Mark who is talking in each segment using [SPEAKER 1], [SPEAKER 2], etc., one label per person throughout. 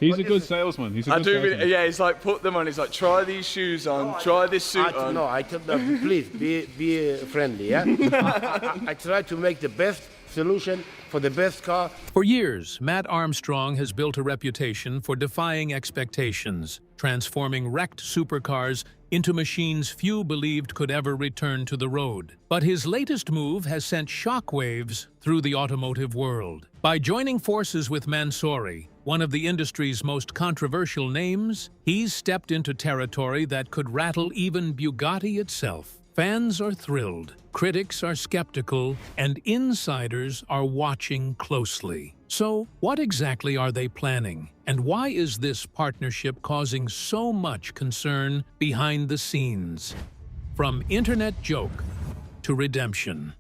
[SPEAKER 1] He's a good salesman. He's a
[SPEAKER 2] I
[SPEAKER 1] good
[SPEAKER 2] do
[SPEAKER 1] salesman.
[SPEAKER 2] really, yeah, he's like, put them on, he's like, try these shoes on, try this suit on.
[SPEAKER 3] No, I told them, please, be friendly, yeah? I try to make the best solution for the best car.
[SPEAKER 4] For years, Matt Armstrong has built a reputation for defying expectations, transforming wrecked supercars into machines few believed could ever return to the road. But his latest move has sent shockwaves through the automotive world. By joining forces with Mansory, one of the industry's most controversial names, he's stepped into territory that could rattle even Bugatti itself. Fans are thrilled, critics are skeptical, and insiders are watching closely. So, what exactly are they planning? And why is this partnership causing so much concern behind the scenes? From internet joke to redemption.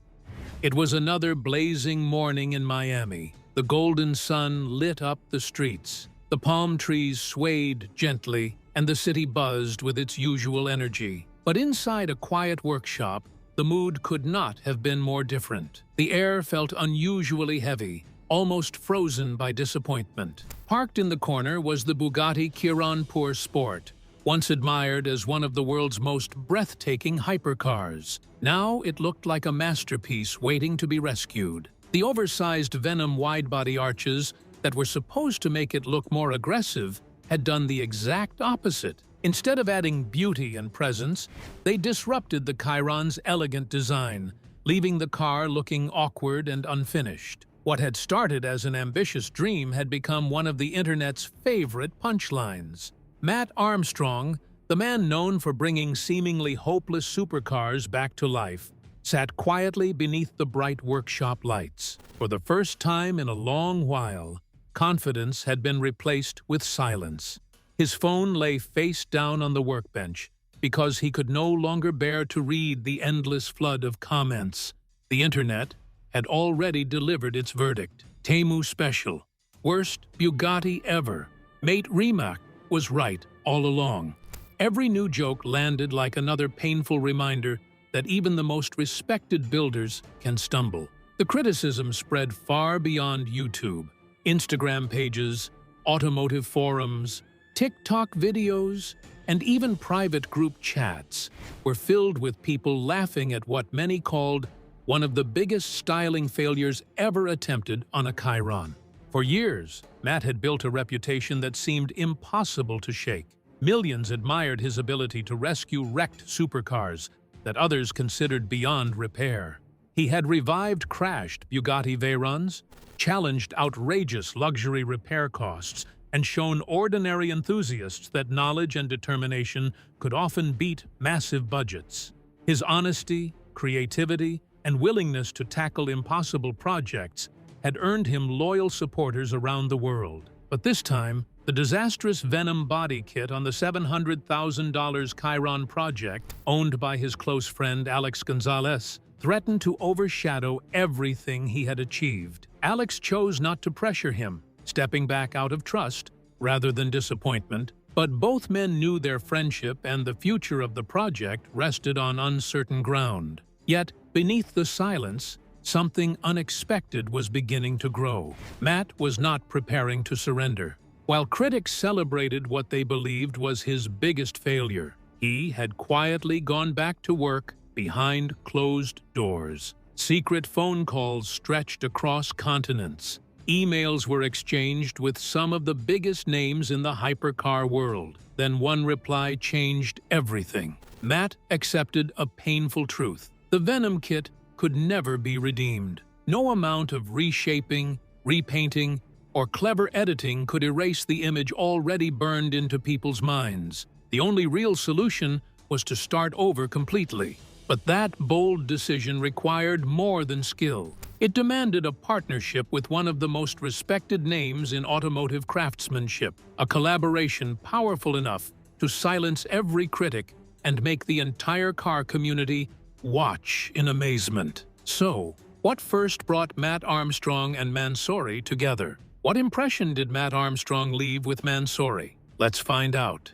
[SPEAKER 4] It was another blazing morning in Miami. The golden sun lit up the streets. The palm trees swayed gently, and the city buzzed with its usual energy. But inside a quiet workshop, the mood could not have been more different. The air felt unusually heavy, almost frozen by disappointment. Parked in the corner was the Bugatti Chiron Sport, once admired as one of the world's most breathtaking hypercars. Now it looked like a masterpiece waiting to be rescued. The oversized Venom wide-body arches that were supposed to make it look more aggressive had done the exact opposite. Instead of adding beauty and presence, they disrupted the Chiron's elegant design, leaving the car looking awkward and unfinished. What had started as an ambitious dream had become one of the internet's favorite punchlines. Matt Armstrong, the man known for bringing seemingly hopeless supercars back to life, sat quietly beneath the bright workshop lights. For the first time in a long while, confidence had been replaced with silence. His phone lay face down on the workbench because he could no longer bear to read the endless flood of comments. The internet had already delivered its verdict. Temu Special. Worst Bugatti ever. Mate Rimac was right all along. Every new joke landed like another painful reminder that even the most respected builders can stumble. The criticism spread far beyond YouTube. Instagram pages, automotive forums, TikTok videos, and even private group chats were filled with people laughing at what many called one of the biggest styling failures ever attempted on a Chiron. For years, Matt had built a reputation that seemed impossible to shake. Millions admired his ability to rescue wrecked supercars that others considered beyond repair. He had revived crashed Bugatti Veyrons, challenged outrageous luxury repair costs, and shown ordinary enthusiasts that knowledge and determination could often beat massive budgets. His honesty, creativity, and willingness to tackle impossible projects had earned him loyal supporters around the world. But this time, the disastrous Venom body kit on the $700,000 Chiron project, owned by his close friend Alex Gonzalez, threatened to overshadow everything he had achieved. Alex chose not to pressure him, stepping back out of trust rather than disappointment, but both men knew their friendship and the future of the project rested on uncertain ground. Yet, beneath the silence, something unexpected was beginning to grow. Matt was not preparing to surrender. While critics celebrated what they believed was his biggest failure, he had quietly gone back to work behind closed doors. Secret phone calls stretched across continents. Emails were exchanged with some of the biggest names in the hypercar world. Then one reply changed everything. Matt accepted a painful truth. The Venom kit could never be redeemed. No amount of reshaping, repainting, or clever editing could erase the image already burned into people's minds. The only real solution was to start over completely. But that bold decision required more than skill. It demanded a partnership with one of the most respected names in automotive craftsmanship, a collaboration powerful enough to silence every critic and make the entire car community watch in amazement. So, what first brought Matt Armstrong and Mansory together? What impression did Matt Armstrong leave with Mansory? Let's find out.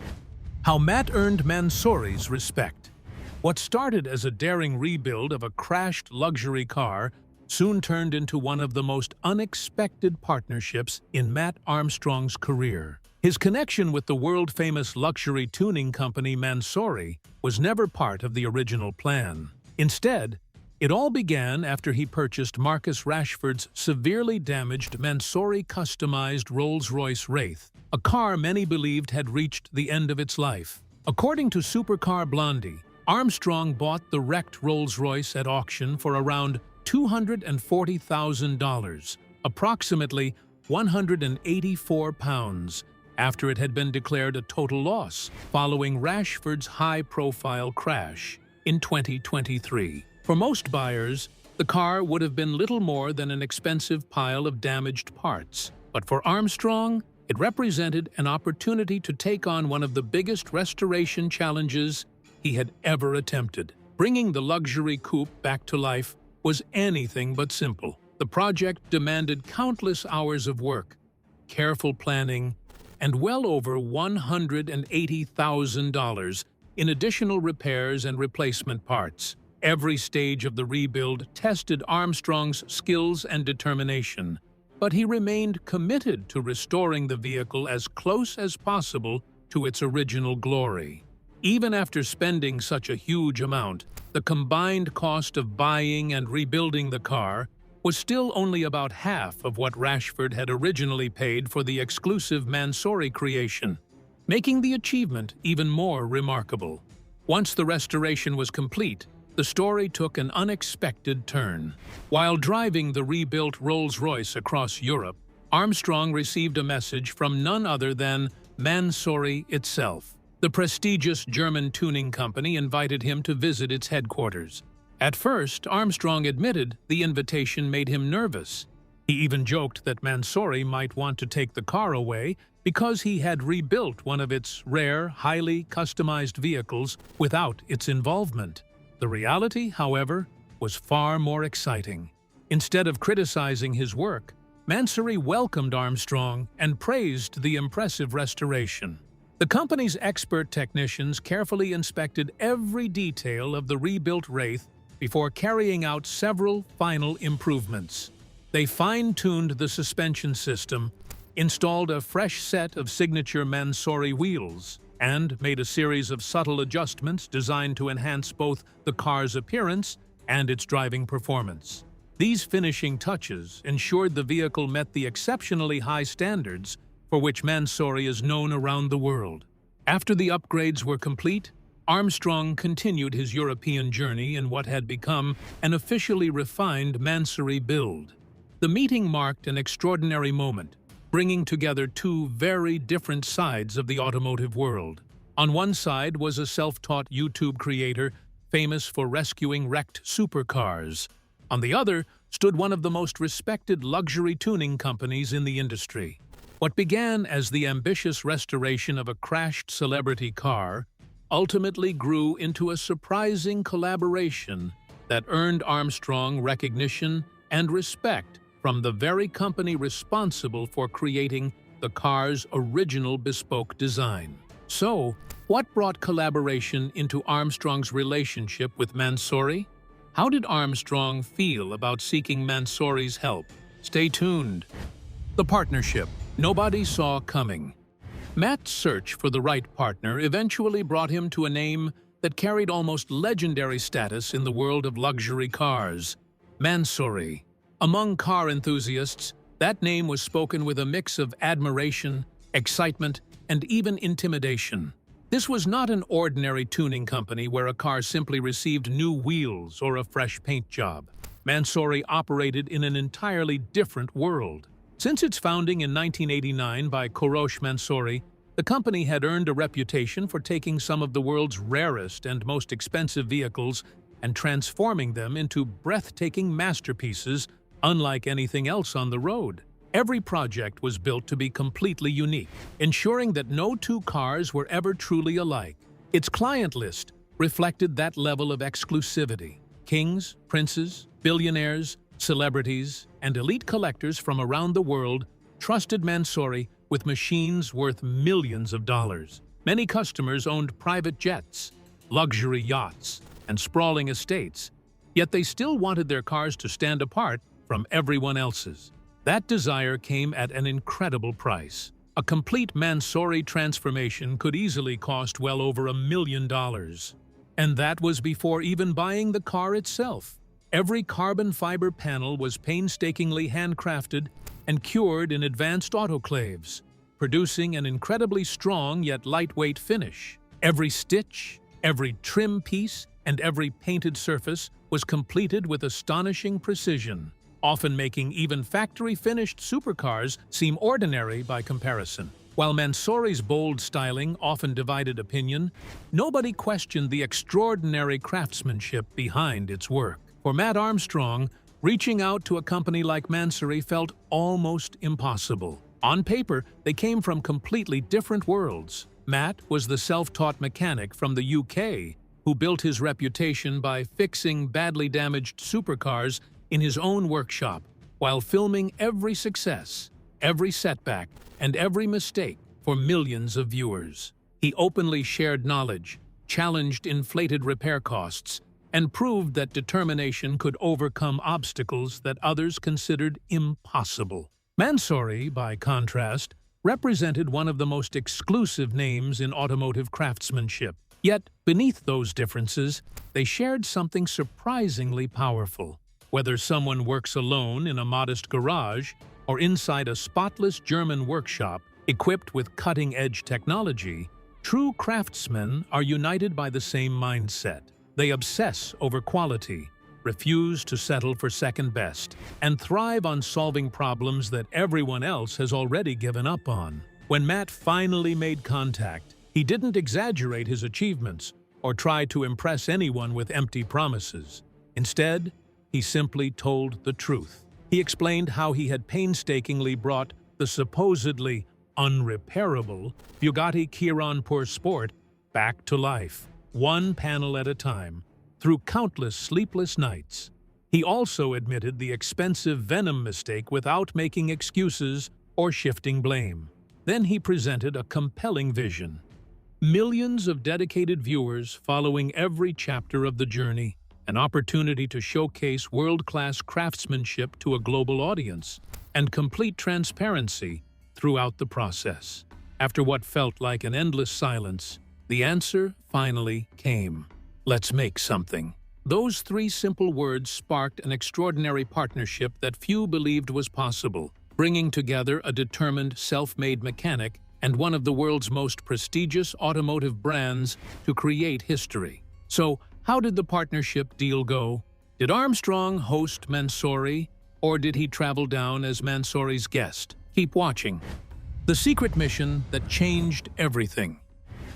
[SPEAKER 4] How Matt earned Mansory's respect. What started as a daring rebuild of a crashed luxury car soon turned into one of the most unexpected partnerships in Matt Armstrong's career. His connection with the world-famous luxury tuning company Mansory was never part of the original plan. Instead, it all began after he purchased Marcus Rashford's severely damaged Mansory customized Rolls-Royce Wraith, a car many believed had reached the end of its life. According to Supercar Blondie, Armstrong bought the wrecked Rolls-Royce at auction for around $240,000, approximately £184, after it had been declared a total loss following Rashford's high-profile crash in 2023. For most buyers, the car would have been little more than an expensive pile of damaged parts. But for Armstrong, it represented an opportunity to take on one of the biggest restoration challenges he had ever attempted. Bringing the luxury coupe back to life was anything but simple. The project demanded countless hours of work, careful planning, and well over $180,000 in additional repairs and replacement parts. Every stage of the rebuild tested Armstrong's skills and determination, but he remained committed to restoring the vehicle as close as possible to its original glory. Even after spending such a huge amount, the combined cost of buying and rebuilding the car was still only about half of what Rashford had originally paid for the exclusive Mansory creation, making the achievement even more remarkable. Once the restoration was complete, the story took an unexpected turn. While driving the rebuilt Rolls-Royce across Europe, Armstrong received a message from none other than Mansory itself. The prestigious German tuning company invited him to visit its headquarters. At first, Armstrong admitted the invitation made him nervous. He even joked that Mansory might want to take the car away because he had rebuilt one of its rare, highly customized vehicles without its involvement. The reality, however, was far more exciting. Instead of criticizing his work, Mansory welcomed Armstrong and praised the impressive restoration. The company's expert technicians carefully inspected every detail of the rebuilt Wraith before carrying out several final improvements. They fine-tuned the suspension system, installed a fresh set of signature Mansory wheels, and made a series of subtle adjustments designed to enhance both the car's appearance and its driving performance. These finishing touches ensured the vehicle met the exceptionally high standards for which Mansory is known around the world. After the upgrades were complete, Armstrong continued his European journey in what had become an officially refined Mansory build. The meeting marked an extraordinary moment, bringing together two very different sides of the automotive world. On one side was a self-taught YouTube creator famous for rescuing wrecked supercars. On the other stood one of the most respected luxury tuning companies in the industry. What began as the ambitious restoration of a crashed celebrity car ultimately grew into a surprising collaboration that earned Armstrong recognition and respect from the very company responsible for creating the car's original bespoke design. So, what brought collaboration into Armstrong's relationship with Mansory? How did Armstrong feel about seeking Mansory's help? Stay tuned. The partnership nobody saw coming. Matt's search for the right partner eventually brought him to a name that carried almost legendary status in the world of luxury cars: Mansory. Among car enthusiasts, that name was spoken with a mix of admiration, excitement, and even intimidation. This was not an ordinary tuning company where a car simply received new wheels or a fresh paint job. Mansory operated in an entirely different world. Since its founding in 1989 by Kourosh Mansory, the company had earned a reputation for taking some of the world's rarest and most expensive vehicles and transforming them into breathtaking masterpieces unlike anything else on the road. Every project was built to be completely unique, ensuring that no two cars were ever truly alike. Its client list reflected that level of exclusivity. Kings, princes, billionaires, celebrities, and elite collectors from around the world trusted Mansory with machines worth millions of dollars. Many customers owned private jets, luxury yachts, and sprawling estates, yet they still wanted their cars to stand apart from everyone else's. That desire came at an incredible price. A complete Mansory transformation could easily cost well over $1 million. And that was before even buying the car itself. Every carbon fiber panel was painstakingly handcrafted and cured in advanced autoclaves, producing an incredibly strong yet lightweight finish. Every stitch, every trim piece, and every painted surface was completed with astonishing precision, often making even factory-finished supercars seem ordinary by comparison. While Mansory's bold styling often divided opinion, nobody questioned the extraordinary craftsmanship behind its work. For Matt Armstrong, reaching out to a company like Mansory felt almost impossible. On paper, they came from completely different worlds. Matt was the self-taught mechanic from the UK who built his reputation by fixing badly damaged supercars in his own workshop while filming every success, every setback, and every mistake for millions of viewers. He openly shared knowledge, challenged inflated repair costs, and proved that determination could overcome obstacles that others considered impossible. Mansory, by contrast, represented one of the most exclusive names in automotive craftsmanship. Yet, beneath those differences, they shared something surprisingly powerful. Whether someone works alone in a modest garage or inside a spotless German workshop equipped with cutting-edge technology, true craftsmen are united by the same mindset. They obsess over quality, refuse to settle for second best, and thrive on solving problems that everyone else has already given up on. When Matt finally made contact, he didn't exaggerate his achievements or try to impress anyone with empty promises. Instead, he simply told the truth. He explained how he had painstakingly brought the supposedly unrepairable Bugatti Chiron Pur Sport back to life, one panel at a time, through countless sleepless nights. He also admitted the expensive Venom mistake without making excuses or shifting blame. Then he presented a compelling vision. Millions of dedicated viewers following every chapter of the journey, an opportunity to showcase world-class craftsmanship to a global audience, and complete transparency throughout the process. After what felt like an endless silence, the answer finally came. Let's make something. Those three simple words sparked an extraordinary partnership that few believed was possible, bringing together a determined, self-made mechanic and one of the world's most prestigious automotive brands to create history. So, how did the partnership deal go? Did Armstrong host Mansory, or did he travel down as Mansory's guest? Keep watching. The secret mission that changed everything.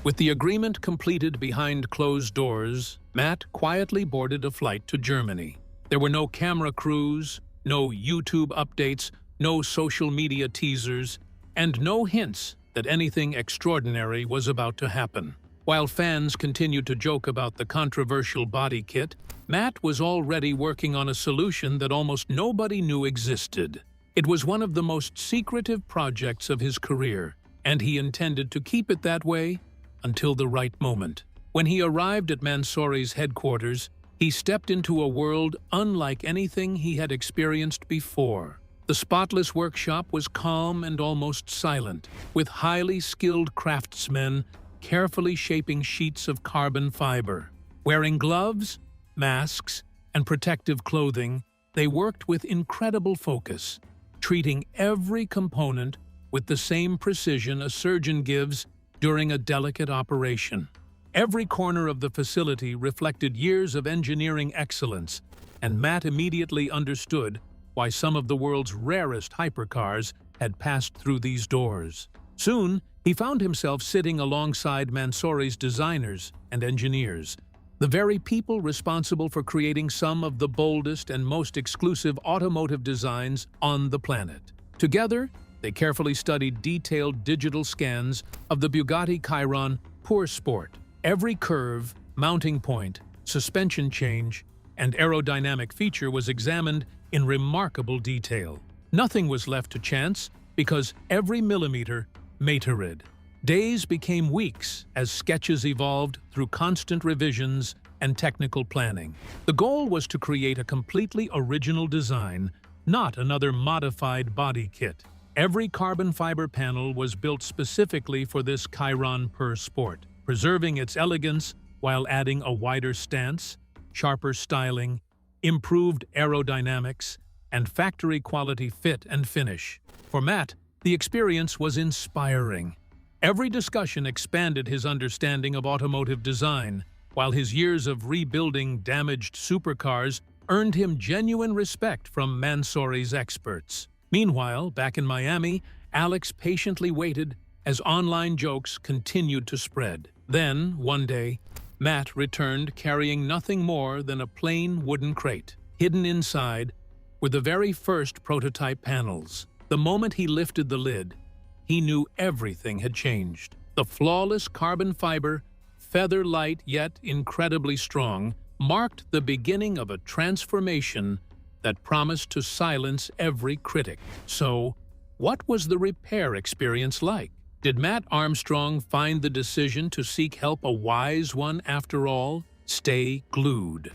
[SPEAKER 4] With the agreement completed behind closed doors, Matt quietly boarded a flight to Germany. There were no camera crews, no YouTube updates, no social media teasers, and no hints that anything extraordinary was about to happen. While fans continued to joke about the controversial body kit, Matt was already working on a solution that almost nobody knew existed. It was one of the most secretive projects of his career, and he intended to keep it that way until the right moment. When he arrived at Mansory's headquarters, he stepped into a world unlike anything he had experienced before. The spotless workshop was calm and almost silent, with highly skilled craftsmen carefully shaping sheets of carbon fiber. Wearing gloves, masks, and protective clothing, they worked with incredible focus, treating every component with the same precision a surgeon gives during a delicate operation. Every corner of the facility reflected years of engineering excellence, and Matt immediately understood why some of the world's rarest hypercars had passed through these doors. Soon, he found himself sitting alongside Mansory's designers and engineers, the very people responsible for creating some of the boldest and most exclusive automotive designs on the planet. Together, they carefully studied detailed digital scans of the Bugatti Chiron Pur Sport. Every curve, mounting point, suspension change, and aerodynamic feature was examined in remarkable detail. Nothing was left to chance because every millimeter mattered. Days became weeks as sketches evolved through constant revisions and technical planning. The goal was to create a completely original design, not another modified body kit. Every carbon fiber panel was built specifically for this Chiron Pur Sport, preserving its elegance while adding a wider stance, sharper styling, improved aerodynamics, and factory-quality fit and finish. For Matt, the experience was inspiring. Every discussion expanded his understanding of automotive design, while his years of rebuilding damaged supercars earned him genuine respect from Mansory's experts. Meanwhile, back in Miami, Alex patiently waited as online jokes continued to spread. Then, one day, Matt returned carrying nothing more than a plain wooden crate. Hidden inside were the very first prototype panels. The moment he lifted the lid, he knew everything had changed. The flawless carbon fiber, feather-light yet incredibly strong, marked the beginning of a transformation that promised to silence every critic. So, what was the repair experience like? Did Matt Armstrong find the decision to seek help a wise one after all? Stay glued.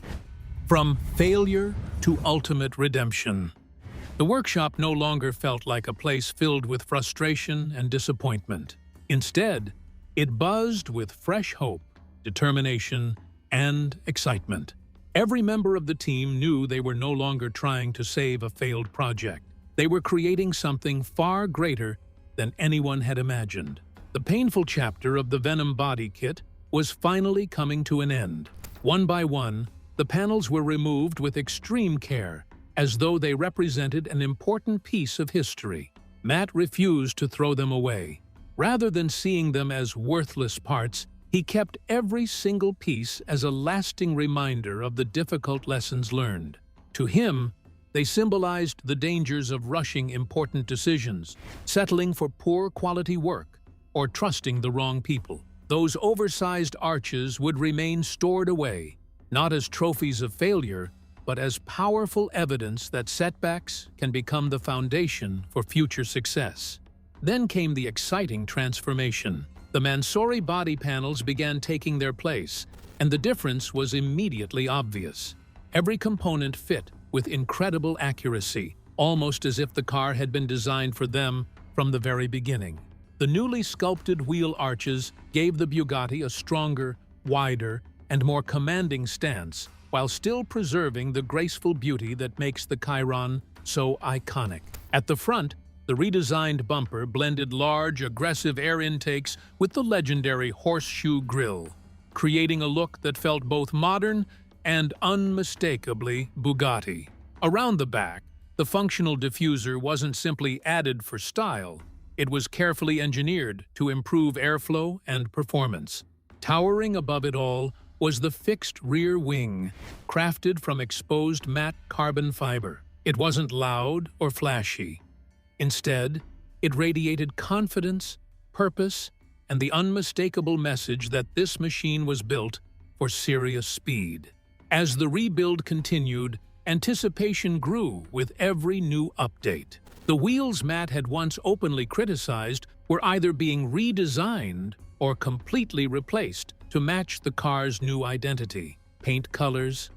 [SPEAKER 4] From failure to ultimate redemption. The workshop no longer felt like a place filled with frustration and disappointment. Instead, it buzzed with fresh hope, determination, and excitement. Every member of the team knew they were no longer trying to save a failed project. They were creating something far greater than anyone had imagined. The painful chapter of the Venom body kit was finally coming to an end. One by one, the panels were removed with extreme care, as though they represented an important piece of history. Matt refused to throw them away. Rather than seeing them as worthless parts, he kept every single piece as a lasting reminder of the difficult lessons learned. To him, they symbolized the dangers of rushing important decisions, settling for poor quality work, or trusting the wrong people. Those oversized arches would remain stored away, not as trophies of failure, but as powerful evidence that setbacks can become the foundation for future success. Then came the exciting transformation. The Mansory body panels began taking their place, and the difference was immediately obvious. Every component fit with incredible accuracy, almost as if the car had been designed for them from the very beginning. The newly sculpted wheel arches gave the Bugatti a stronger, wider, and more commanding stance, while still preserving the graceful beauty that makes the Chiron so iconic. At the front, the redesigned bumper blended large, aggressive air intakes with the legendary horseshoe grille, creating a look that felt both modern and unmistakably Bugatti. Around the back, the functional diffuser wasn't simply added for style, it was carefully engineered to improve airflow and performance. Towering above it all was the fixed rear wing, crafted from exposed matte carbon fiber. It wasn't loud or flashy. Instead, it radiated confidence, purpose, and the unmistakable message that this machine was built for serious speed. As the rebuild continued, anticipation grew with every new update. The wheels Matt had once openly criticized were either being redesigned or completely replaced to match the car's new identity. Paint colors,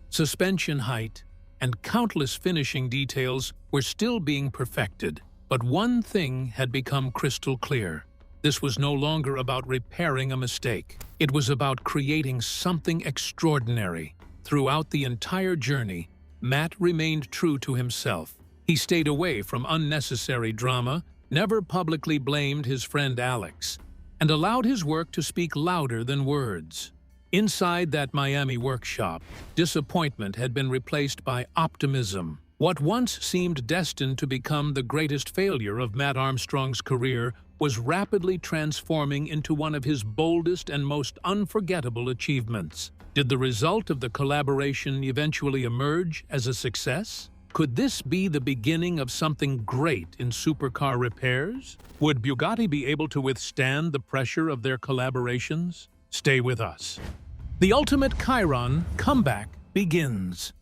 [SPEAKER 4] suspension height, and countless finishing details were still being perfected. But one thing had become crystal clear. This was no longer about repairing a mistake. It was about creating something extraordinary. Throughout the entire journey, Matt remained true to himself. He stayed away from unnecessary drama, never publicly blamed his friend Alex, and allowed his work to speak louder than words. Inside that Miami workshop, disappointment had been replaced by optimism. What once seemed destined to become the greatest failure of Matt Armstrong's career was rapidly transforming into one of his boldest and most unforgettable achievements. Did the result of the collaboration eventually emerge as a success? Could this be the beginning of something great in supercar repairs? Would Bugatti be able to withstand the pressure of their collaborations? Stay with us. The ultimate Chiron comeback begins.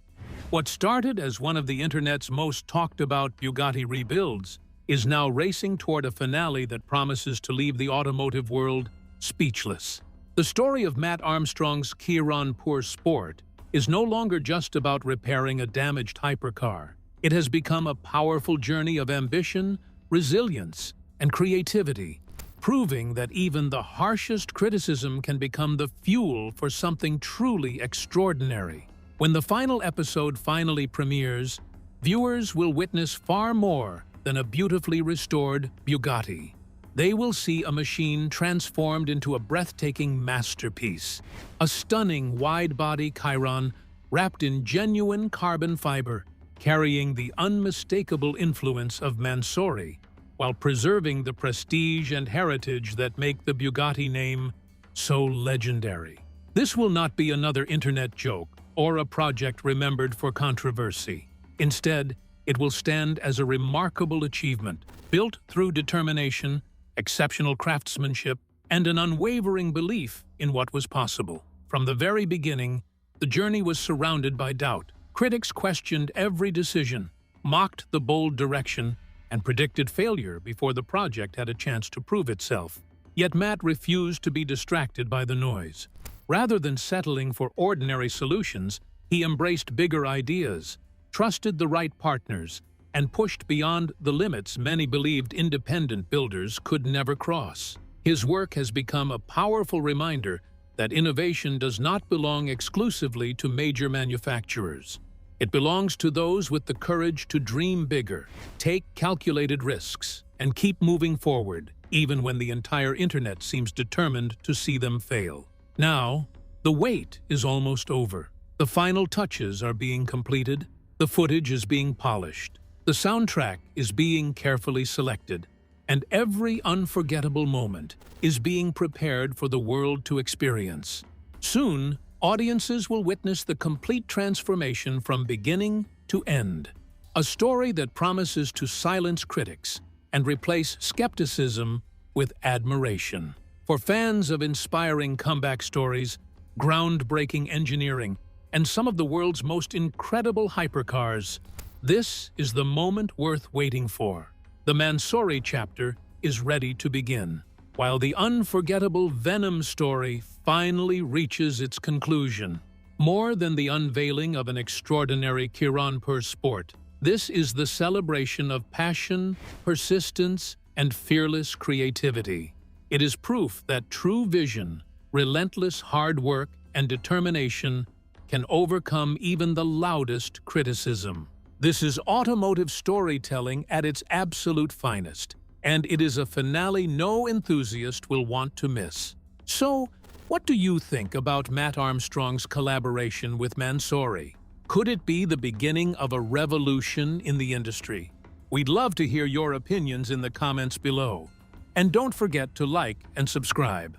[SPEAKER 4] What started as one of the internet's most talked about Bugatti rebuilds is now racing toward a finale that promises to leave the automotive world speechless. The story of Matt Armstrong's Chiron Pur Sport is no longer just about repairing a damaged hypercar. It has become a powerful journey of ambition, resilience, and creativity, proving that even the harshest criticism can become the fuel for something truly extraordinary. When the final episode finally premieres, viewers will witness far more than a beautifully restored Bugatti. They will see a machine transformed into a breathtaking masterpiece, a stunning wide-body Chiron wrapped in genuine carbon fiber, carrying the unmistakable influence of Mansory, while preserving the prestige and heritage that make the Bugatti name so legendary. This will not be another internet joke or a project remembered for controversy. Instead, it will stand as a remarkable achievement, built through determination, exceptional craftsmanship, and an unwavering belief in what was possible. From the very beginning, the journey was surrounded by doubt. Critics questioned every decision, mocked the bold direction, and predicted failure before the project had a chance to prove itself. Yet Matt refused to be distracted by the noise. Rather than settling for ordinary solutions, he embraced bigger ideas, trusted the right partners, and pushed beyond the limits many believed independent builders could never cross. His work has become a powerful reminder that innovation does not belong exclusively to major manufacturers. It belongs to those with the courage to dream bigger, take calculated risks, and keep moving forward, even when the entire internet seems determined to see them fail. Now, the wait is almost over. The final touches are being completed, the footage is being polished, the soundtrack is being carefully selected, and every unforgettable moment is being prepared for the world to experience. Soon, audiences will witness the complete transformation from beginning to end. A story that promises to silence critics and replace skepticism with admiration. For fans of inspiring comeback stories, groundbreaking engineering, and some of the world's most incredible hypercars, this is the moment worth waiting for. The Mansory chapter is ready to begin, while the unforgettable Venom story finally reaches its conclusion. More than the unveiling of an extraordinary Chiron per sport, this is the celebration of passion, persistence, and fearless creativity. It is proof that true vision, relentless hard work, and determination can overcome even the loudest criticism. This is automotive storytelling at its absolute finest, and it is a finale no enthusiast will want to miss. So, what do you think about Matt Armstrong's collaboration with Mansory? Could it be the beginning of a revolution in the industry? We'd love to hear your opinions in the comments below. And don't forget to like and subscribe.